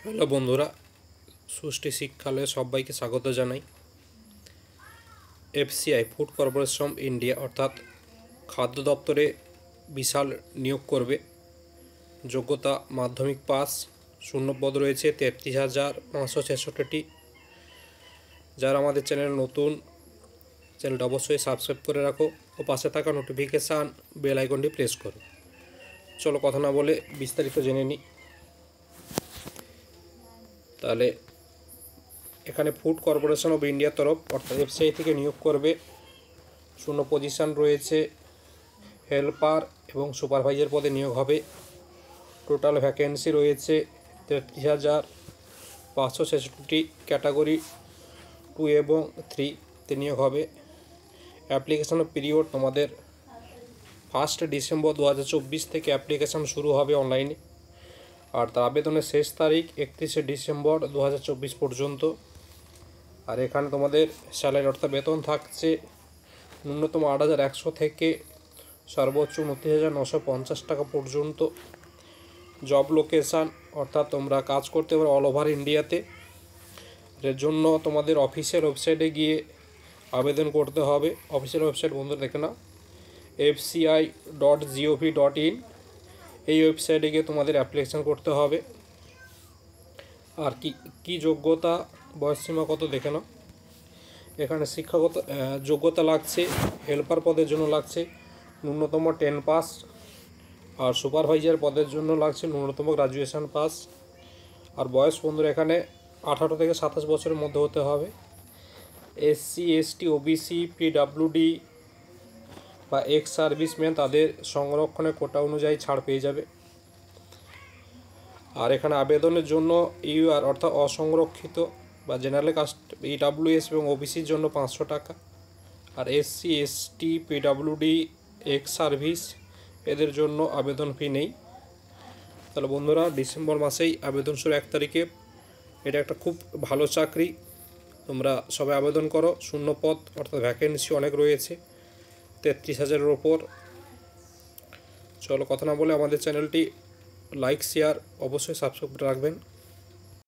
Hello বন্ধুরা, সুষ্টি শিক্ষালয়ে সবাইকে স্বাগত জানাই। এফসিআই ফুড কর্পোরেশন ইন্ডিয়া অর্থাৎ খাদ্য দপ্তরে বিশাল নিয়োগ করবে। যোগ্যতা মাধ্যমিক পাস, শূন্যপদ রয়েছে 33,566টি। যারা আমাদের চ্যানেল নতুন, চ্যানেলটা অবশ্যই সাবস্ক্রাইব করে রাখো ও পাশে থাকা নোটিফিকেশান বেল আইকনটি প্রেস করো। চলো কথা না বলে বিস্তারিত জেনে নিই। তাহলে এখানে ফুড কর্পোরেশন অফ ইন্ডিয়ার তরফ অর্থাৎ এফসিআই থেকে নিয়োগ করবে। শূন্য পজিশান রয়েছে, হেল্পার এবং সুপারভাইজার পদে নিয়োগ হবে। টোটাল ভ্যাকেন্সি রয়েছে 33,566টি। ক্যাটাগরি 2 এবং 3-তে নিয়োগ হবে। অ্যাপ্লিকেশনের পিরিয়ড তোমাদের 1 ডিসেম্বর 2024 থেকে অ্যাপ্লিকেশান শুরু হবে অনলাইনে, আর তার আবেদনের শেষ তারিখ 31 ডিসেম্বর 2024 পর্যন্ত। আর এখানে তোমাদের স্যালারি অর্থাৎ বেতন থাকছে ন্যূনতম 8,100 থেকে সর্বোচ্চ 29,950 টাকা পর্যন্ত। জব লোকেশান অর্থাৎ তোমরা কাজ করতে পারো অল ওভার ইন্ডিয়াতে। এর জন্য তোমাদের অফিসিয়াল ওয়েবসাইটে গিয়ে আবেদন করতে হবে। অফিসিয়াল ওয়েবসাইট বন্ধুরা দেখে নাও, fci.gov.in। এই ওয়েবসাইটে গিয়ে তোমাদের অ্যাপ্লিকেশান করতে হবে। আর কি যোগ্যতা, বয়সসীমা কত দেখে নাও। এখানে শিক্ষাগত যোগ্যতা লাগছে, হেল্পার পদের জন্য লাগছে ন্যূনতম 10 পাস, আর সুপারভাইজার পদের জন্য লাগছে ন্যূনতম গ্রাজুয়েশন পাস। আর বয়স বন্ধুরা এখানে 18 থেকে 27 বছরের মধ্যে হতে হবে। SC ST OBC PWD বা এক্স সার্ভিসম্যান তাদের সংরক্ষণের কোটা অনুযায়ী ছাড় পেয়ে যাবে। আর এখানে আবেদনের জন্য ইউআর অর্থাৎ অসংরক্ষিত বা জেনারেল কাস্ট EWS এবং ওবিসির জন্য 500 টাকা। আর SC ST PWD x service এদের জন্য আবেদন ফি নেই। তাহলে বন্ধুরা ডিসেম্বর মাসেই আবেদন শুরু 1 তারিখে। এটা একটা খুব ভালো চাকরি, তোমরা সবাই আবেদন করো। শূন্য পদ অর্থাৎ ভ্যাকেন্সি অনেক রয়েছে, 33,000-এর ওপর। চলো কথা না বলে আমাদের চ্যানেলটি লাইক শেয়ার অবশ্যই সাবস্ক্রাইব রাখবেন।